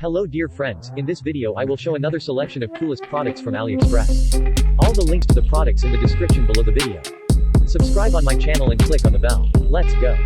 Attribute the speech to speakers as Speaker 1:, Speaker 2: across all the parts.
Speaker 1: Hello dear friends, in this video I will show another selection of coolest products from AliExpress. All the links to the products in the description below the video. Subscribe on my channel and click on the bell. Let's go.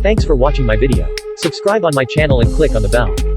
Speaker 1: Thanks for watching my video. Subscribe on my channel and click on the bell.